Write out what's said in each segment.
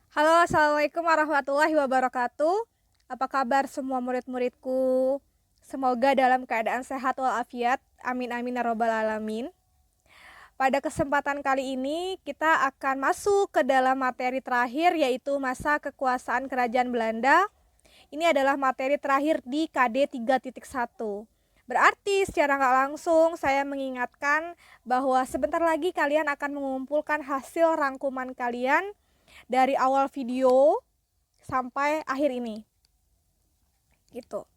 Halo, Assalamualaikum warahmatullahi wabarakatuh. Apa kabar semua murid-muridku? Semoga dalam keadaan sehat walafiat. Amin amin ya robbal alamin. Pada kesempatan kali ini kita akan masuk ke dalam materi terakhir, yaitu masa kekuasaan Kerajaan Belanda. Ini adalah materi terakhir di KD 3.1. Berarti secara nggak langsung saya mengingatkan bahwa sebentar lagi kalian akan mengumpulkan hasil rangkuman kalian dari awal video sampai akhir ini gitu.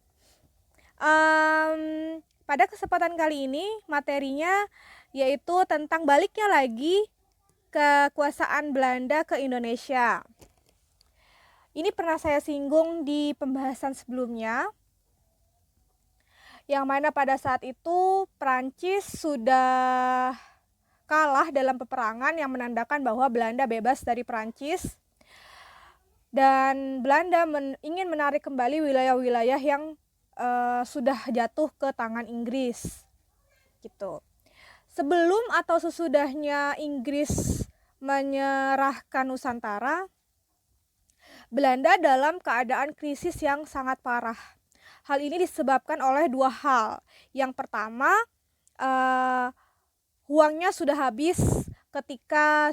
Pada kesempatan kali ini materinya yaitu tentang baliknya lagi kekuasaan Belanda ke Indonesia. Ini pernah saya singgung di pembahasan sebelumnya, yang mana pada saat itu Prancis sudah kalah dalam peperangan yang menandakan bahwa Belanda bebas dari Prancis. Dan Belanda ingin menarik kembali wilayah-wilayah yang sudah jatuh ke tangan Inggris gitu. Sebelum atau sesudahnya Inggris menyerahkan Nusantara, Belanda dalam keadaan krisis yang sangat parah. Hal ini disebabkan oleh dua hal. Yang pertama, uangnya sudah habis ketika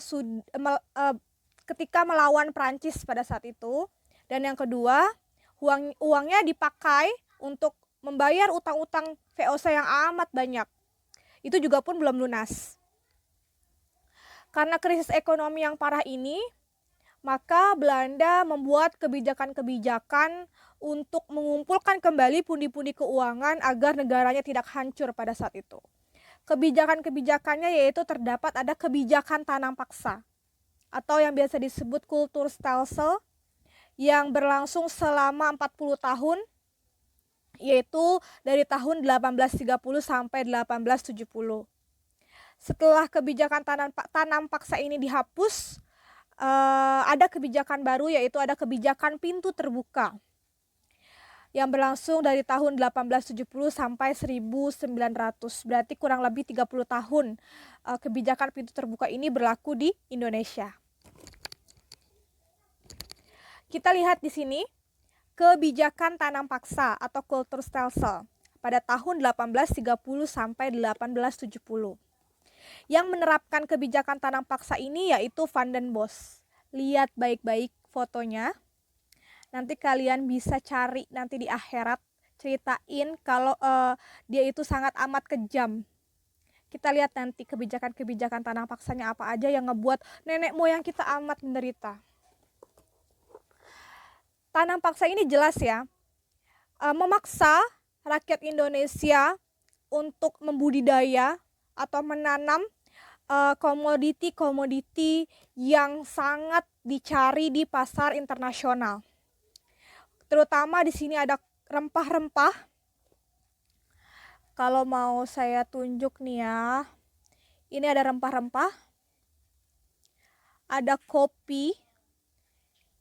melawan Prancis pada saat itu. Dan yang kedua, uangnya dipakai untuk membayar utang-utang VOC yang amat banyak. Itu juga pun belum lunas. Karena krisis ekonomi yang parah ini, maka Belanda membuat kebijakan-kebijakan untuk mengumpulkan kembali pundi-pundi keuangan agar negaranya tidak hancur pada saat itu. Kebijakan-kebijakannya yaitu terdapat ada kebijakan tanam paksa atau yang biasa disebut Kulturstelsel yang berlangsung selama 40 tahun, yaitu dari tahun 1830 sampai 1870. Setelah kebijakan tanam paksa ini dihapus, ada kebijakan baru, yaitu ada kebijakan pintu terbuka yang berlangsung dari tahun 1870 sampai 1900. Berarti kurang lebih 30 tahun kebijakan pintu terbuka ini berlaku di Indonesia. Kita lihat di sini kebijakan tanam paksa atau Kulturstelsel pada tahun 1830 sampai 1870. Yang menerapkan kebijakan tanam paksa ini yaitu Van den Bosch. Lihat baik-baik fotonya. Nanti kalian bisa cari nanti di akhirat, ceritain kalau dia itu sangat amat kejam. Kita lihat nanti kebijakan-kebijakan tanam paksanya apa aja yang ngebuat nenek moyang kita amat menderita. Tanam paksa ini jelas ya, memaksa rakyat Indonesia untuk membudidaya atau menanam komoditi-komoditi yang sangat dicari di pasar internasional. Terutama di sini ada rempah-rempah. Kalau mau saya tunjuk nih ya, ini ada rempah-rempah, ada kopi.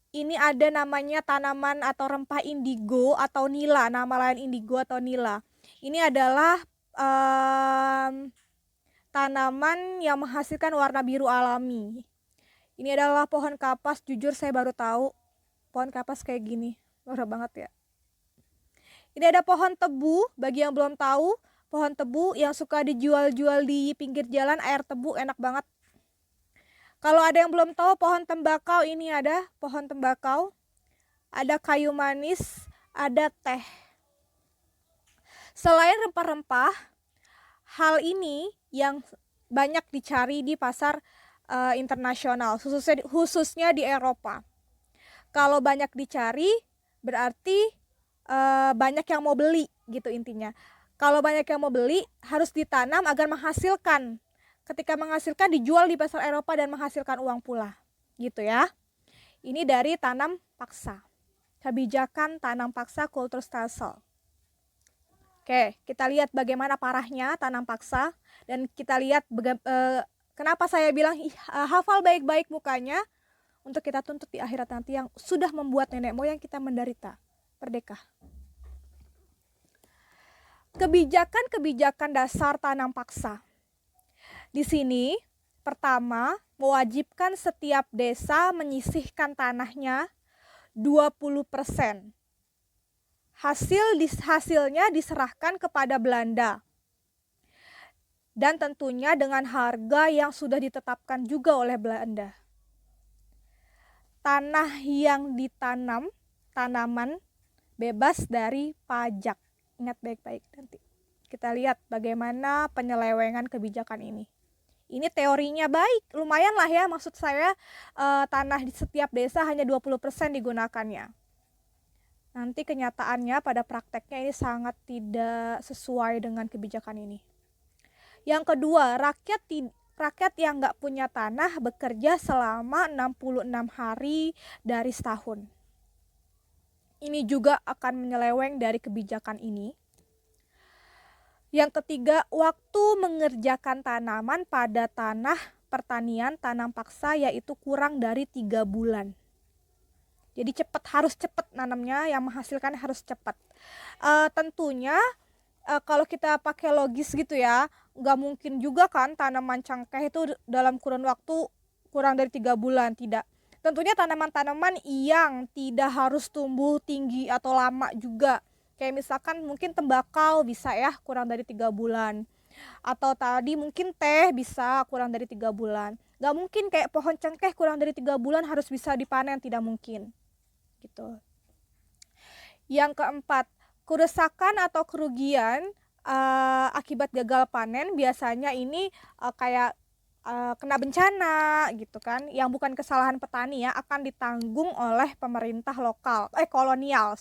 Ini ada namanya tanaman atau rempah indigo atau nila, nama lain indigo atau nila. Ini adalah tanaman yang menghasilkan warna biru alami. Ini adalah pohon kapas, jujur saya baru tahu pohon kapas kayak gini, norak banget ya. Ini ada pohon tebu, bagi yang belum tahu, pohon tebu yang suka dijual-jual di pinggir jalan, air tebu enak banget. Kalau ada yang belum tahu, pohon tembakau, ini ada pohon tembakau, ada kayu manis, ada teh. Selain rempah-rempah, hal ini yang banyak dicari di pasar internasional, khususnya di Eropa. Kalau banyak dicari, berarti banyak yang mau beli gitu intinya. Kalau banyak yang mau beli, harus ditanam agar menghasilkan. Ketika menghasilkan, dijual di pasar Eropa dan menghasilkan uang pula. Gitu ya. Ini dari tanam paksa. Kebijakan tanam paksa Kulturstelsel. Oke, kita lihat bagaimana parahnya tanam paksa. Dan kita lihat kenapa saya bilang hafal baik-baik mukanya. Untuk kita tuntut di akhirat nanti yang sudah membuat nenek moyang kita menderita. Merdeka. Kebijakan-kebijakan dasar tanam paksa. Di sini, pertama, mewajibkan setiap desa menyisihkan tanahnya 20%. Hasilnya diserahkan kepada Belanda. Dan tentunya dengan harga yang sudah ditetapkan juga oleh Belanda. Tanah yang ditanam, tanaman bebas dari pajak. Ingat baik-baik nanti. Kita lihat bagaimana penyelewengan kebijakan ini. Ini teorinya baik, lumayan lah ya, maksud saya tanah di setiap desa hanya 20% digunakannya. Nanti kenyataannya pada prakteknya ini sangat tidak sesuai dengan kebijakan ini. Yang kedua, rakyat yang nggak punya tanah bekerja selama 66 hari dari setahun. Ini juga akan menyeleweng dari kebijakan ini. Yang ketiga, waktu mengerjakan tanaman pada tanah pertanian tanam paksa yaitu kurang dari 3 bulan. Jadi harus cepat nanamnya, yang menghasilkan harus cepat. Tentunya kalau kita pakai logis gitu ya, nggak mungkin juga kan tanaman cengkeh itu dalam kurun waktu kurang dari 3 bulan, tidak. Tentunya tanaman-tanaman yang tidak harus tumbuh tinggi atau lama juga. Kayak misalkan mungkin tembakau bisa ya kurang dari 3 bulan. Atau tadi mungkin teh bisa kurang dari 3 bulan. Gak mungkin kayak pohon cengkeh kurang dari 3 bulan harus bisa dipanen, tidak mungkin. Gitu. Yang keempat, kerusakan atau kerugian akibat gagal panen biasanya ini kayak kena bencana gitu kan, yang bukan kesalahan petani ya, akan ditanggung oleh pemerintah kolonial.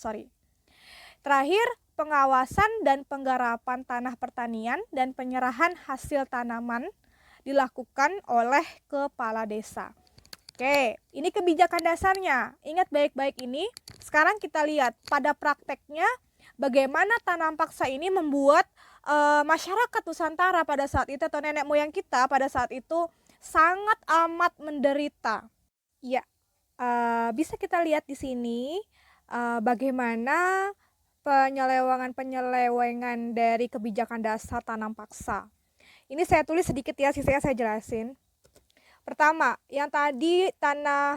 Terakhir, pengawasan dan penggarapan tanah pertanian dan penyerahan hasil tanaman dilakukan oleh kepala desa. Oke, ini kebijakan dasarnya. Ingat baik-baik ini. Sekarang kita lihat pada prakteknya bagaimana tanam paksa ini membuat masyarakat Nusantara pada saat itu atau nenek moyang kita pada saat itu sangat amat menderita. Ya, bisa kita lihat di sini bagaimana penyelewengan dari kebijakan dasar tanam paksa. Ini saya tulis sedikit ya, sisanya saya jelasin. Pertama, yang tadi tanah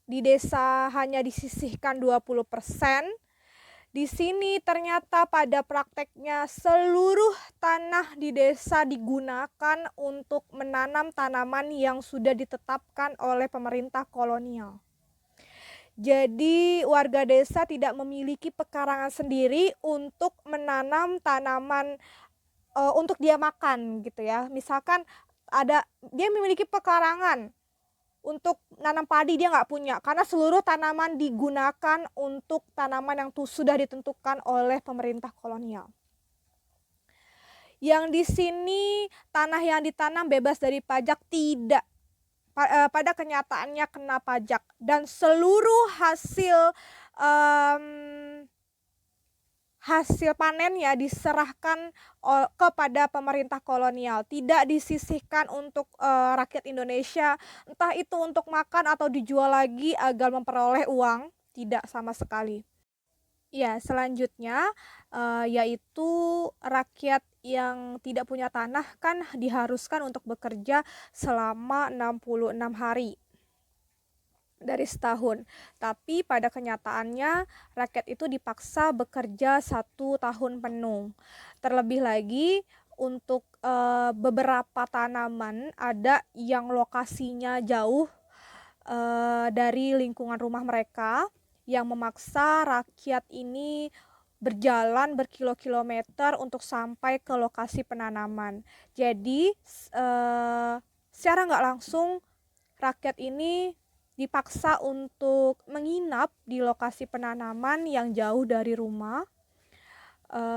di desa hanya disisihkan 20%. Di sini ternyata pada prakteknya seluruh tanah di desa digunakan untuk menanam tanaman yang sudah ditetapkan oleh pemerintah kolonial. Jadi warga desa tidak memiliki pekarangan sendiri untuk menanam tanaman untuk dia makan gitu ya. Misalkan dia memiliki pekarangan untuk nanam padi, dia nggak punya karena seluruh tanaman digunakan untuk tanaman yang sudah ditentukan oleh pemerintah kolonial. Yang di sini tanah yang ditanam bebas dari pajak tidak. Pada kenyataannya kena pajak dan seluruh hasil panennya diserahkan kepada pemerintah kolonial, tidak disisihkan untuk rakyat Indonesia, entah itu untuk makan atau dijual lagi agar memperoleh uang, tidak sama sekali. Ya, selanjutnya yaitu rakyat yang tidak punya tanah kan diharuskan untuk bekerja selama 66 hari dari setahun. Tapi pada kenyataannya rakyat itu dipaksa bekerja 1 tahun penuh. Terlebih lagi untuk beberapa tanaman ada yang lokasinya jauh dari lingkungan rumah mereka, yang memaksa rakyat ini berjalan berkilo-kilometer untuk sampai ke lokasi penanaman. Jadi secara nggak langsung rakyat ini dipaksa untuk menginap di lokasi penanaman yang jauh dari rumah.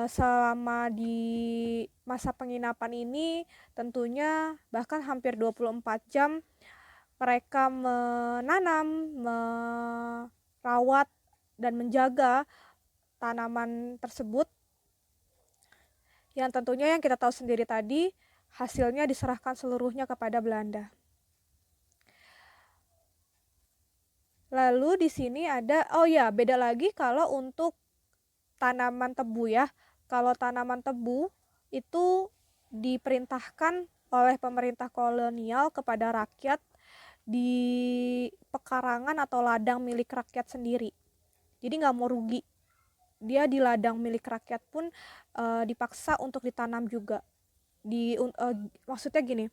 Selama di masa penginapan ini tentunya bahkan hampir 24 jam mereka menanam, merawat dan menjaga tanaman tersebut, yang tentunya yang kita tahu sendiri tadi hasilnya diserahkan seluruhnya kepada Belanda. Lalu di sini ada beda lagi kalau untuk tanaman tebu ya. Kalau tanaman tebu itu diperintahkan oleh pemerintah kolonial kepada rakyat di pekarangan atau ladang milik rakyat sendiri. Jadi nggak mau rugi. Dia di ladang milik rakyat pun dipaksa untuk ditanam juga. Maksudnya gini,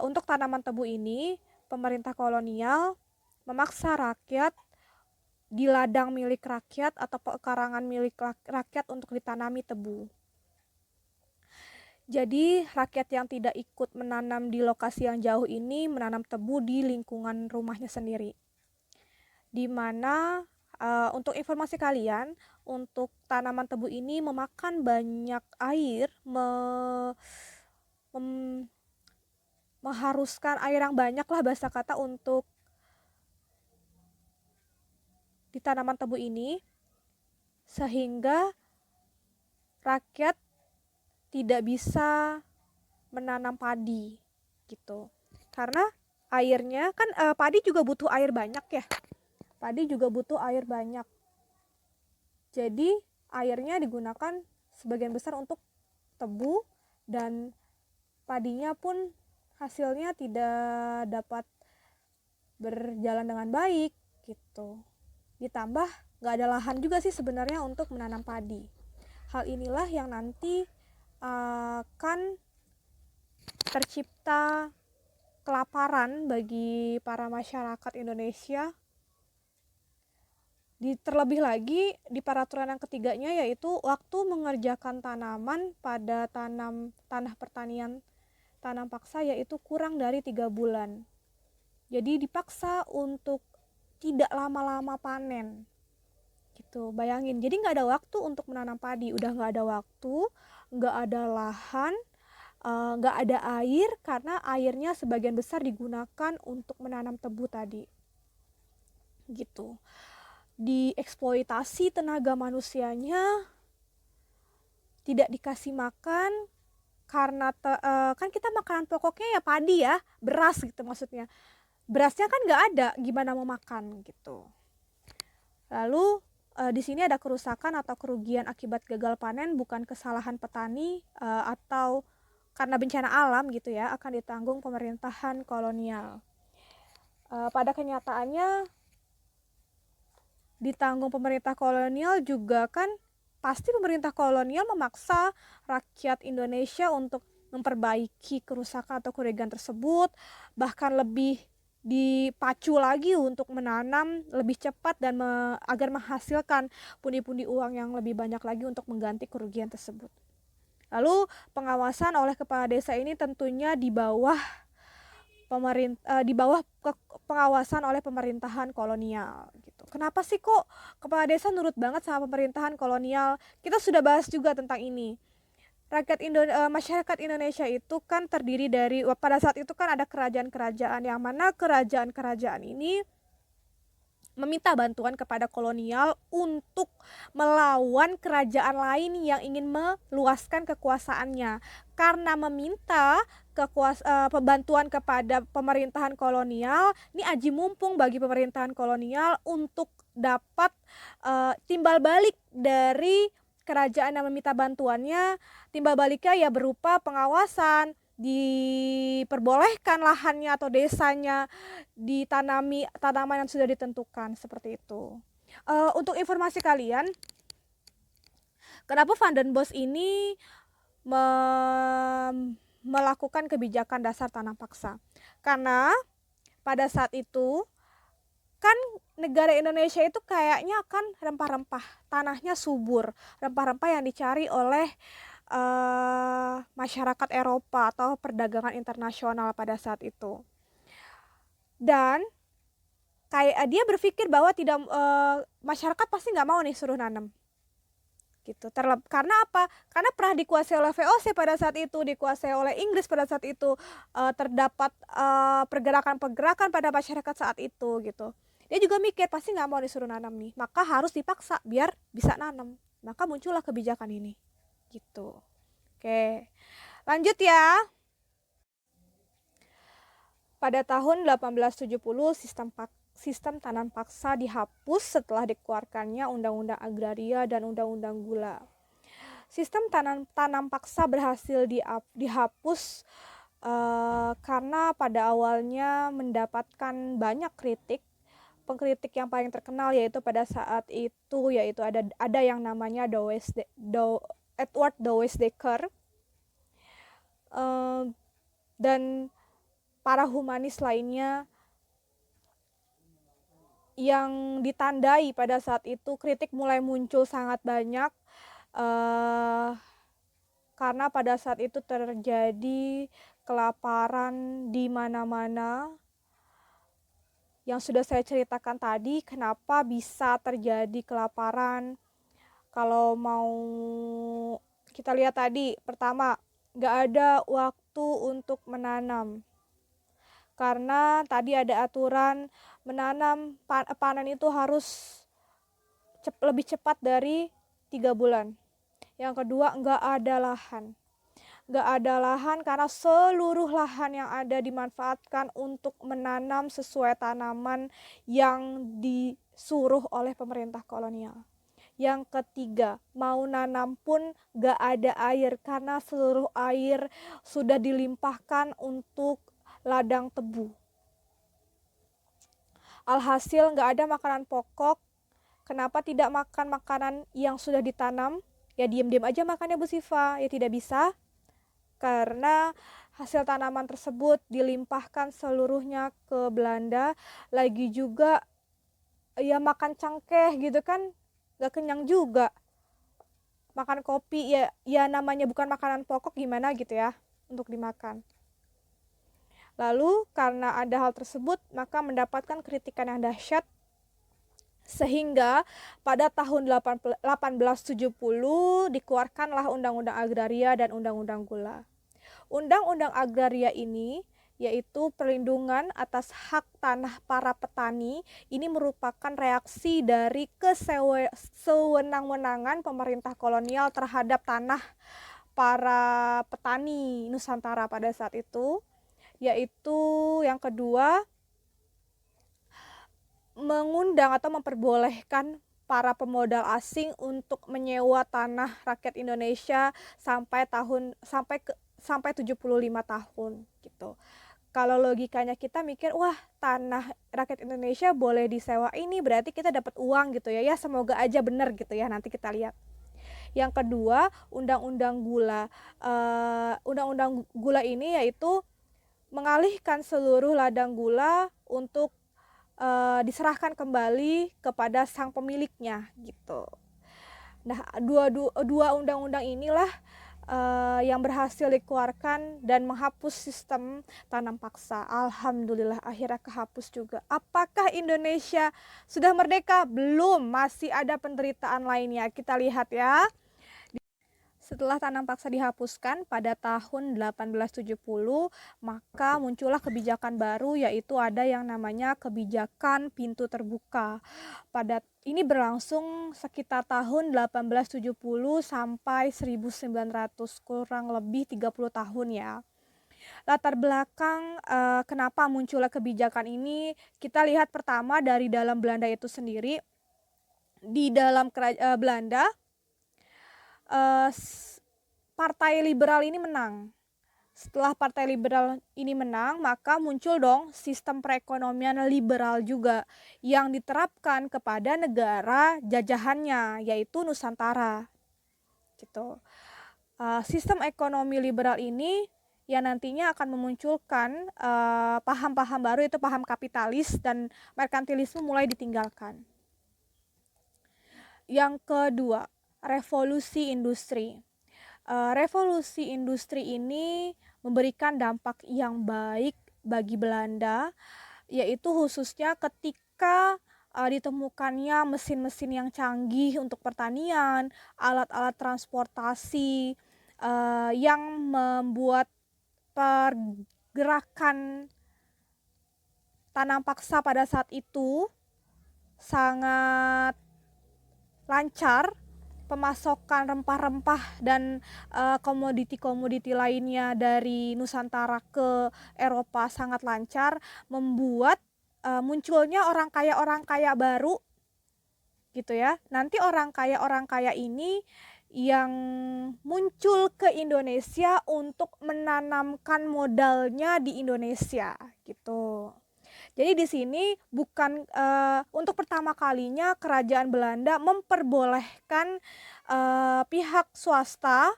untuk tanaman tebu ini pemerintah kolonial memaksa rakyat di ladang milik rakyat atau pekarangan milik rakyat untuk ditanami tebu. Jadi rakyat yang tidak ikut menanam di lokasi yang jauh ini menanam tebu di lingkungan rumahnya sendiri. Di mana untuk informasi kalian, untuk tanaman tebu ini memakan banyak air, mengharuskan air yang banyak lah bahasa kata untuk di tanaman tebu ini, sehingga rakyat tidak bisa menanam padi gitu. Karena airnya kan padi juga butuh air banyak ya. Padi juga butuh air banyak. Jadi airnya digunakan sebagian besar untuk tebu dan padinya pun hasilnya tidak dapat berjalan dengan baik gitu. Ditambah nggak ada lahan juga sih sebenarnya untuk menanam padi. Hal inilah yang nanti akan tercipta kelaparan bagi para masyarakat Indonesia. Terlebih lagi di peraturan yang ketiganya, yaitu waktu mengerjakan tanaman pada tanah pertanian tanam paksa yaitu kurang dari 3 bulan. Jadi dipaksa untuk tidak lama-lama panen gitu. Bayangin, jadi nggak ada waktu untuk menanam padi, udah nggak ada waktu, nggak ada lahan, nggak ada air, karena airnya sebagian besar digunakan untuk menanam tebu tadi gitu. Dieksploitasi tenaga manusianya, tidak dikasih makan, karena kan kita makanan pokoknya ya padi ya, beras gitu maksudnya. Berasnya kan nggak ada, gimana mau makan gitu. Lalu di sini ada kerusakan atau kerugian akibat gagal panen bukan kesalahan petani atau karena bencana alam gitu ya, akan ditanggung pemerintahan kolonial. Pada kenyataannya ditanggung pemerintah kolonial juga kan, pasti pemerintah kolonial memaksa rakyat Indonesia untuk memperbaiki kerusakan atau kerugian tersebut, bahkan lebih dipacu lagi untuk menanam lebih cepat dan agar menghasilkan pundi-pundi uang yang lebih banyak lagi untuk mengganti kerugian tersebut. Lalu pengawasan oleh kepala desa ini tentunya di bawah pengawasan oleh pemerintahan kolonial gitu. Kenapa sih kok kepala desa nurut banget sama pemerintahan kolonial? Kita sudah bahas juga tentang ini. Masyarakat Indonesia itu kan terdiri dari, pada saat itu kan ada kerajaan-kerajaan, yang mana kerajaan-kerajaan ini meminta bantuan kepada kolonial untuk melawan kerajaan lain yang ingin meluaskan kekuasaannya. Karena meminta bantuan kepada pemerintahan kolonial, ini aji mumpung bagi pemerintahan kolonial untuk dapat timbal balik dari kerajaan yang meminta bantuannya. Timbal baliknya ya berupa pengawasan, diperbolehkan lahannya atau desanya ditanami tanaman yang sudah ditentukan, seperti itu. Untuk informasi kalian, kenapa Van den Bosch ini melakukan kebijakan dasar tanam paksa? Karena pada saat itu kan negara Indonesia itu kayaknya kan rempah-rempah, tanahnya subur, rempah-rempah yang dicari oleh masyarakat Eropa atau perdagangan internasional pada saat itu. Dan kayak dia berpikir bahwa masyarakat pasti nggak mau nih suruh nanam gitu. Karena apa? Karena pernah dikuasai oleh VOC pada saat itu, dikuasai oleh Inggris pada saat itu, terdapat pergerakan-pergerakan pada masyarakat saat itu gitu. Dia juga mikir pasti nggak mau disuruh nanam nih, maka harus dipaksa biar bisa nanam. Maka muncullah kebijakan ini gitu. Oke, lanjut ya. Pada tahun 1870 sistem tanam paksa dihapus setelah dikeluarkannya Undang-Undang Agraria dan Undang-Undang Gula. Sistem tanam paksa berhasil dihapus karena pada awalnya mendapatkan banyak kritik. Pengkritik yang paling terkenal yaitu pada saat itu yaitu ada yang namanya Edward Dowes Dekker, dan para humanis lainnya yang ditandai pada saat itu kritik mulai muncul sangat banyak karena pada saat itu terjadi kelaparan di mana-mana. Yang sudah saya ceritakan tadi, kenapa bisa terjadi kelaparan. Kalau mau kita lihat tadi, pertama, nggak ada waktu untuk menanam. Karena tadi ada aturan menanam panen itu harus lebih cepat dari 3 bulan. Yang kedua, nggak ada lahan. Nggak ada lahan karena seluruh lahan yang ada dimanfaatkan untuk menanam sesuai tanaman yang disuruh oleh pemerintah kolonial. Yang ketiga, mau nanam pun nggak ada air karena seluruh air sudah dilimpahkan untuk ladang tebu. Alhasil nggak ada makanan pokok. Kenapa tidak makan makanan yang sudah ditanam? Ya diam-diam aja makannya Bu Siva, ya tidak bisa. Karena hasil tanaman tersebut dilimpahkan seluruhnya ke Belanda. Lagi juga ya makan cengkeh gitu kan gak kenyang juga. Makan kopi ya namanya bukan makanan pokok, gimana gitu ya untuk dimakan. Lalu karena ada hal tersebut maka mendapatkan kritikan yang dahsyat, sehingga pada tahun 1870 dikeluarkanlah Undang-Undang Agraria dan Undang-Undang Gula. Undang-Undang Agraria ini yaitu perlindungan atas hak tanah para petani. Ini merupakan reaksi dari kesewenang-wenangan pemerintah kolonial terhadap tanah para petani Nusantara pada saat itu. Yaitu yang kedua, mengundang atau memperbolehkan para pemodal asing untuk menyewa tanah rakyat Indonesia sampai 75 tahun gitu. Kalau logikanya kita mikir, wah tanah rakyat Indonesia boleh disewa, ini berarti kita dapat uang gitu ya. Ya semoga aja benar gitu ya, nanti kita lihat. Yang kedua, Undang-Undang Gula. Undang-Undang Gula ini yaitu mengalihkan seluruh ladang gula untuk diserahkan kembali kepada sang pemiliknya gitu. Nah, dua undang-undang inilah yang berhasil dikeluarkan dan menghapus sistem tanam paksa. Alhamdulillah akhirnya kehapus juga. Apakah Indonesia sudah merdeka? Belum, masih ada penderitaan lainnya. Kita lihat ya. Setelah tanam paksa dihapuskan pada tahun 1870, maka muncullah kebijakan baru, yaitu ada yang namanya kebijakan pintu terbuka. Ini berlangsung sekitar tahun 1870 sampai 1900, kurang lebih 30 tahun ya. Latar belakang kenapa munculnya kebijakan ini, kita lihat pertama dari dalam Belanda itu sendiri. Di dalam Belanda, Partai Liberal ini menang. Setelah Partai Liberal ini menang, maka muncul dong sistem perekonomian liberal juga yang diterapkan kepada negara jajahannya, yaitu Nusantara. Gitu. Sistem ekonomi liberal ini yang nantinya akan memunculkan paham-paham baru, itu paham kapitalis dan merkantilisme mulai ditinggalkan. Yang kedua, revolusi industri. Revolusi industri ini memberikan dampak yang baik bagi Belanda, yaitu khususnya ketika ditemukannya mesin-mesin yang canggih untuk pertanian, alat-alat transportasi yang membuat pergerakan tanam paksa pada saat itu sangat lancar. Pemasokan rempah-rempah dan komoditi-komoditi lainnya dari Nusantara ke Eropa sangat lancar, membuat munculnya orang kaya baru gitu ya. Nanti orang kaya ini yang muncul ke Indonesia untuk menanamkan modalnya di Indonesia gitu. Jadi di sini bukan untuk pertama kalinya kerajaan Belanda memperbolehkan pihak swasta,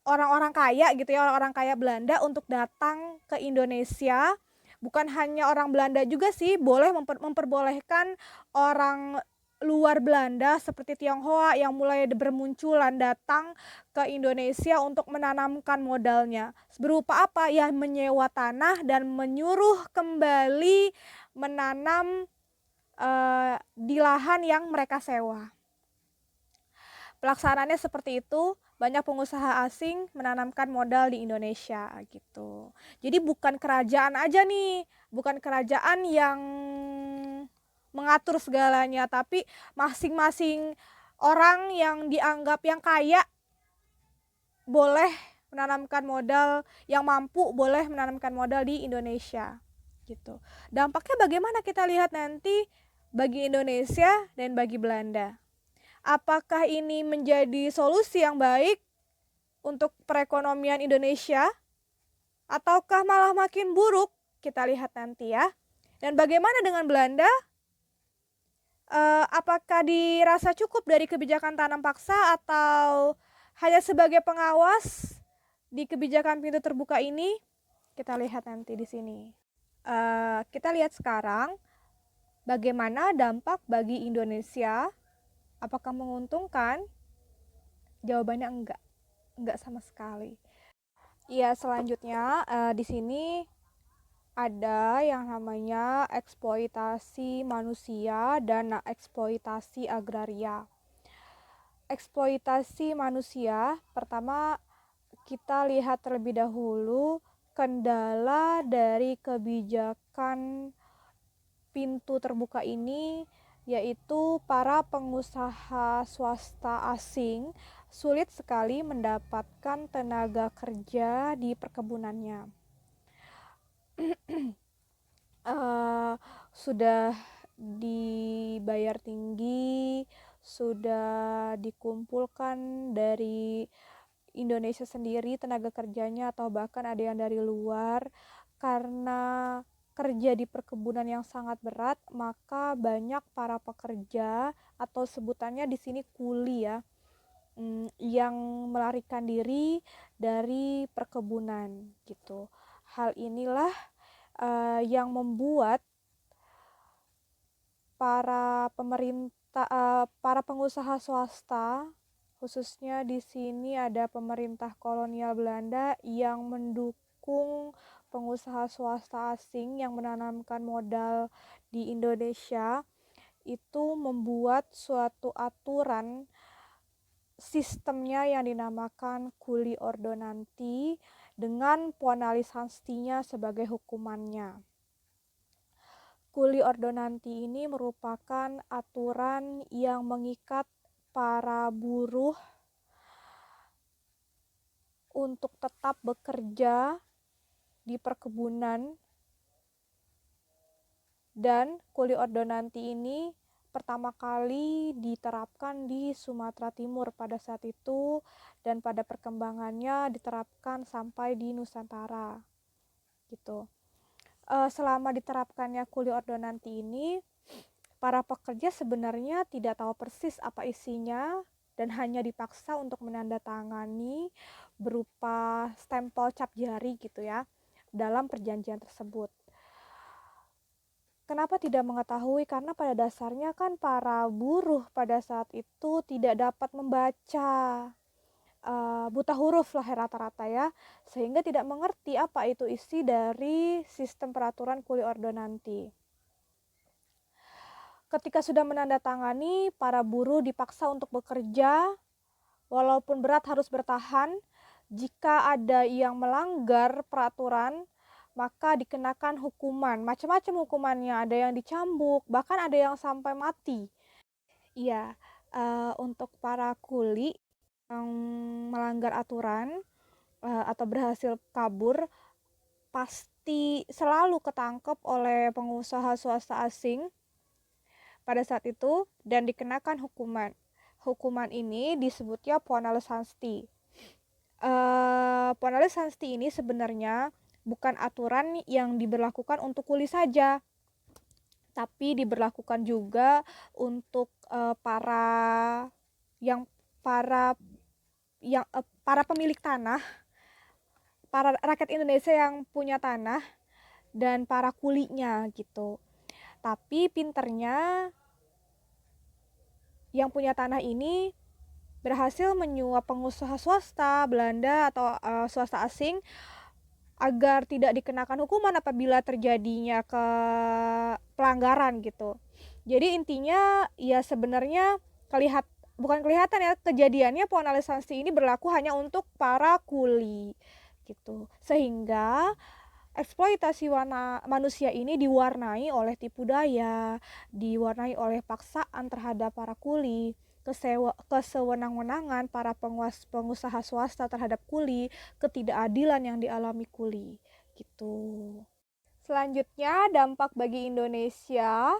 orang-orang kaya gitu ya, orang-orang kaya Belanda untuk datang ke Indonesia. Bukan hanya orang Belanda juga sih, boleh memperbolehkan orang luar Belanda seperti Tionghoa yang mulai bermunculan datang ke Indonesia untuk menanamkan modalnya. Berupa apa? Ya menyewa tanah dan menyuruh kembali menanam di lahan yang mereka sewa. Pelaksanaannya seperti itu, banyak pengusaha asing menanamkan modal di Indonesia gitu. Jadi bukan kerajaan aja nih, bukan kerajaan yang mengatur segalanya, tapi masing-masing orang yang dianggap yang kaya boleh menanamkan modal, yang mampu boleh menanamkan modal di Indonesia gitu. Dampaknya bagaimana kita lihat nanti bagi Indonesia dan bagi Belanda. Apakah ini menjadi solusi yang baik untuk perekonomian Indonesia ataukah malah makin buruk? Kita lihat nanti ya. Dan bagaimana dengan Belanda? Apakah dirasa cukup dari kebijakan tanam paksa atau hanya sebagai pengawas di kebijakan pintu terbuka ini? Kita lihat nanti di sini. Kita lihat sekarang bagaimana dampak bagi Indonesia. Apakah menguntungkan? Jawabannya enggak sama sekali. Iya, selanjutnya di sini ada yang namanya eksploitasi manusia dan eksploitasi agraria. Eksploitasi manusia, pertama kita lihat terlebih dahulu kendala dari kebijakan pintu terbuka ini, yaitu para pengusaha swasta asing sulit sekali mendapatkan tenaga kerja di perkebunannya. Sudah dibayar tinggi, sudah dikumpulkan dari Indonesia sendiri tenaga kerjanya atau bahkan ada yang dari luar. Karena kerja di perkebunan yang sangat berat, maka banyak para pekerja atau sebutannya di sini kuli ya, yang melarikan diri dari perkebunan gitu. Hal inilah yang membuat para pengusaha swasta, khususnya di sini ada pemerintah kolonial Belanda yang mendukung pengusaha swasta asing yang menanamkan modal di Indonesia, itu membuat suatu aturan sistemnya yang dinamakan kuli ordonanti dengan penalisasinya sebagai hukumannya. Kuli ordonanti ini merupakan aturan yang mengikat para buruh untuk tetap bekerja di perkebunan, dan kuli ordonanti ini pertama kali diterapkan di Sumatera Timur pada saat itu, dan pada perkembangannya diterapkan sampai di Nusantara gitu. Selama diterapkannya kuli ordonanti ini, para pekerja sebenarnya tidak tahu persis apa isinya dan hanya dipaksa untuk menandatangani berupa stempel cap jari gitu ya dalam perjanjian tersebut. Kenapa tidak mengetahui? Karena pada dasarnya kan para buruh pada saat itu tidak dapat membaca, buta huruf lah rata-rata ya, sehingga tidak mengerti apa itu isi dari sistem peraturan kuli ordonanti. Ketika sudah menandatangani, para buruh dipaksa untuk bekerja, walaupun berat harus bertahan. Jika ada yang melanggar peraturan, maka dikenakan hukuman, macam-macam hukumannya, ada yang dicambuk, bahkan ada yang sampai mati. Iya, untuk para kuli yang melanggar aturan atau berhasil kabur, pasti selalu ketangkep oleh pengusaha swasta asing pada saat itu dan dikenakan hukuman. hukuman ini disebutnya Poanales Sansti. Poanales Sansti ini sebenarnya bukan aturan yang diberlakukan untuk kuli saja, tapi diberlakukan juga untuk para pemilik tanah, para rakyat Indonesia yang punya tanah dan para kulinya gitu. Tapi pinternya yang punya tanah ini berhasil menyuap pengusaha swasta Belanda atau swasta asing agar tidak dikenakan hukuman apabila terjadinya pelanggaran gitu. Jadi intinya ya sebenarnya bukan kelihatan ya, kejadiannya Poanales Sansti ini berlaku hanya untuk para kuli gitu. Sehingga eksploitasi manusia ini diwarnai oleh tipu daya, diwarnai oleh paksaan terhadap para kuli, kesewenang-wenangan para pengusaha swasta terhadap kuli, ketidakadilan yang dialami kuli gitu. Selanjutnya dampak bagi Indonesia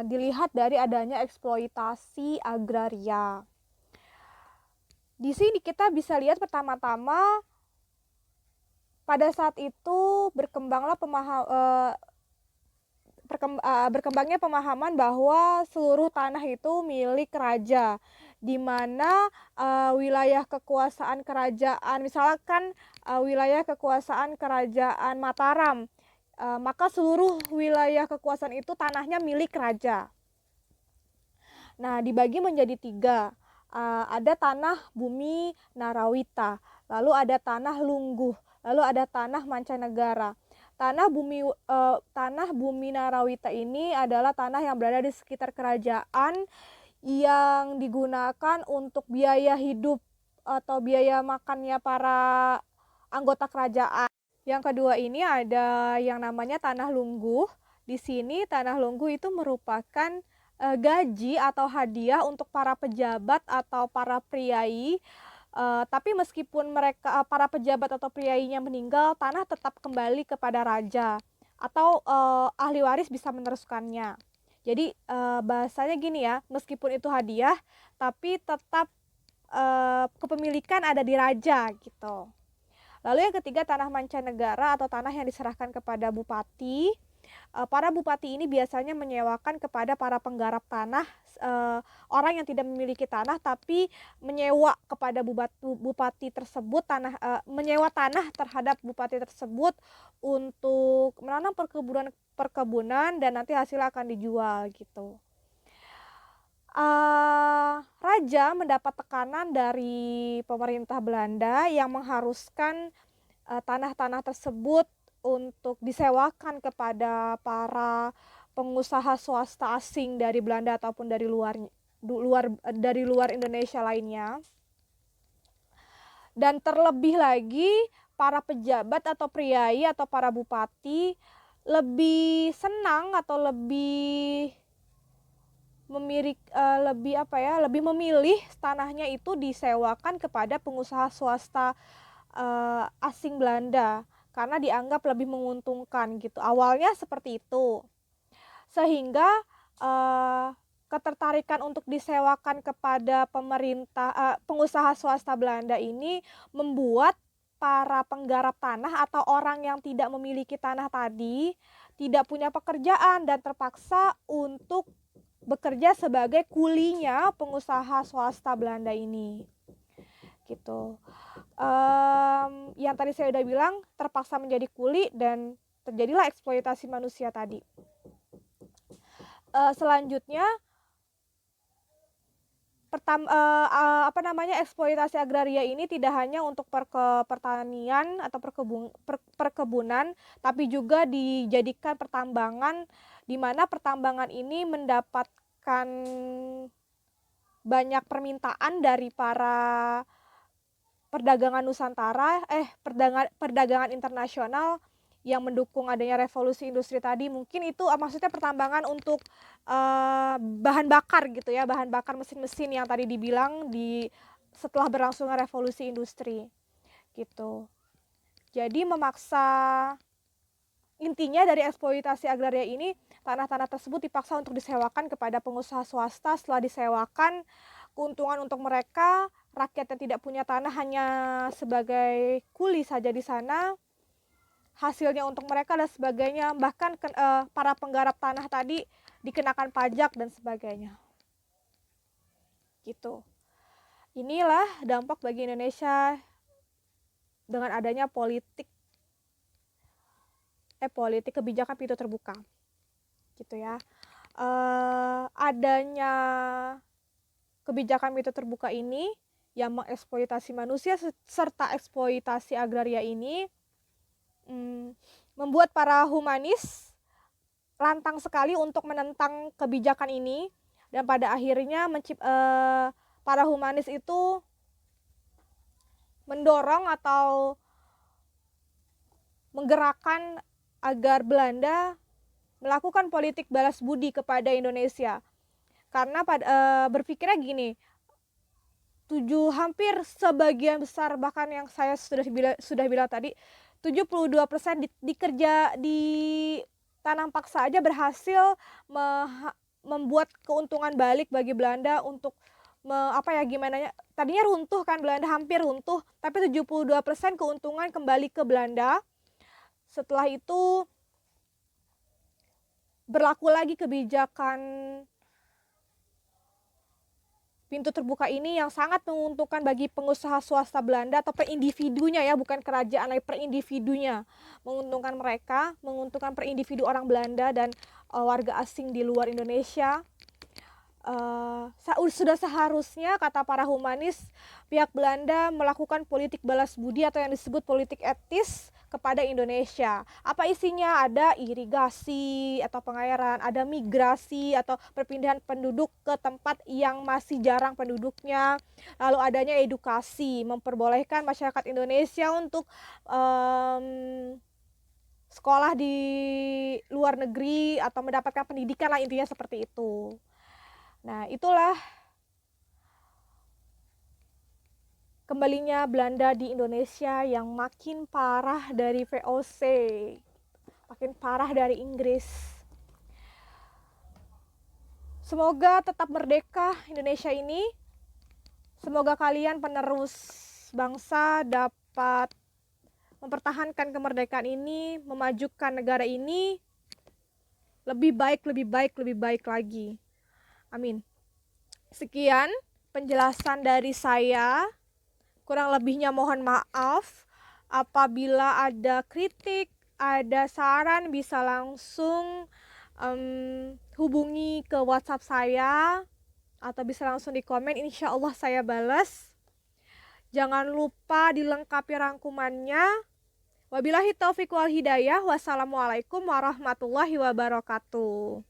dilihat dari adanya eksploitasi agraria. Di sini kita bisa lihat pertama-tama pada saat itu berkembangnya pemahaman bahwa seluruh tanah itu milik raja, di mana wilayah kekuasaan kerajaan, misalkan wilayah kekuasaan kerajaan Mataram, maka seluruh wilayah kekuasaan itu tanahnya milik raja. Nah, dibagi menjadi 3. Ada tanah bumi Narawita, lalu ada tanah Lungguh, lalu ada tanah mancanegara. Tanah bumi Narawita ini adalah tanah yang berada di sekitar kerajaan yang digunakan untuk biaya hidup atau biaya makannya para anggota kerajaan. Yang kedua ini ada yang namanya tanah Lungguh. Di sini tanah Lungguh itu merupakan gaji atau hadiah untuk para pejabat atau para priai. Tapi meskipun mereka para pejabat atau priainya meninggal, tanah tetap kembali kepada raja atau ahli waris bisa meneruskannya. Jadi bahasanya gini ya, meskipun itu hadiah, tapi tetap kepemilikan ada di raja gitu. Lalu yang ketiga tanah mancanegara atau tanah yang diserahkan kepada bupati. Para bupati ini biasanya menyewakan kepada para penggarap tanah, orang yang tidak memiliki tanah tapi menyewa kepada bupati tersebut menyewa tanah terhadap bupati tersebut untuk menanam perkebunan dan nanti hasilnya akan dijual gitu. Raja mendapat tekanan dari pemerintah Belanda yang mengharuskan tanah-tanah tersebut untuk disewakan kepada para pengusaha swasta asing dari Belanda ataupun dari luar Indonesia lainnya. Dan terlebih lagi para pejabat atau priai atau para bupati lebih senang atau lebih memilih tanahnya itu disewakan kepada pengusaha swasta asing Belanda karena dianggap lebih menguntungkan gitu. Awalnya seperti itu. Sehingga ketertarikan untuk disewakan kepada pengusaha swasta Belanda ini membuat para penggarap tanah atau orang yang tidak memiliki tanah tadi tidak punya pekerjaan dan terpaksa untuk bekerja sebagai kulinya pengusaha swasta Belanda ini gitu. Yang tadi saya udah bilang terpaksa menjadi kuli dan terjadilah eksploitasi manusia tadi. Selanjutnya eksploitasi agraria ini tidak hanya untuk pertanian atau perkebunan, tapi juga dijadikan pertambangan, di mana pertambangan ini mendapatkan banyak permintaan dari para perdagangan internasional yang mendukung adanya revolusi industri tadi. Mungkin itu maksudnya pertambangan untuk bahan bakar gitu ya, bahan bakar mesin-mesin yang tadi dibilang setelah berlangsungnya revolusi industri gitu. Jadi intinya dari eksploitasi agraria ini, tanah-tanah tersebut dipaksa untuk disewakan kepada pengusaha swasta. Setelah disewakan, keuntungan untuk mereka, rakyat yang tidak punya tanah hanya sebagai kuli saja di sana, hasilnya untuk mereka dan sebagainya, bahkan para penggarap tanah tadi dikenakan pajak dan sebagainya. Gitu. Inilah dampak bagi Indonesia dengan adanya politik kebijakan pintu terbuka. Gitu ya. Adanya kebijakan pintu terbuka ini yang mengeksploitasi manusia serta eksploitasi agraria ini membuat para humanis lantang sekali untuk menentang kebijakan ini, dan pada akhirnya para humanis itu mendorong atau menggerakkan agar Belanda melakukan politik balas budi kepada Indonesia. Karena berpikirnya gini, hampir sebagian besar, bahkan yang saya sudah bilang tadi, 72% di tanam paksa aja berhasil membuat keuntungan balik bagi Belanda untuk tadinya runtuh kan, Belanda hampir runtuh, tapi 72% keuntungan kembali ke Belanda. Setelah itu berlaku lagi kebijakan pintu terbuka ini yang sangat menguntungkan bagi pengusaha swasta Belanda atau per individunya ya, bukan kerajaan, per individunya. Menguntungkan mereka, menguntungkan per individu orang Belanda dan warga asing di luar Indonesia. Sudah seharusnya, kata para humanis, pihak Belanda melakukan politik balas budi atau yang disebut politik etis kepada Indonesia. Apa isinya? Ada irigasi atau pengairan, ada migrasi atau perpindahan penduduk ke tempat yang masih jarang penduduknya, lalu adanya edukasi, memperbolehkan masyarakat Indonesia untuk sekolah di luar negeri atau mendapatkan pendidikan lah, intinya seperti itu. Nah, itulah kembalinya Belanda di Indonesia yang makin parah dari VOC, makin parah dari Inggris. Semoga tetap merdeka Indonesia ini. Semoga kalian penerus bangsa dapat mempertahankan kemerdekaan ini, memajukan negara ini lebih baik lagi. Amin. Sekian penjelasan dari saya. Kurang lebihnya mohon maaf. Apabila ada kritik, ada saran, bisa langsung hubungi ke WhatsApp saya atau bisa langsung di komen, insya Allah saya balas. Jangan lupa dilengkapi rangkumannya. Wabillahi taufiq wal hidayah. Wassalamualaikum warahmatullahi wabarakatuh.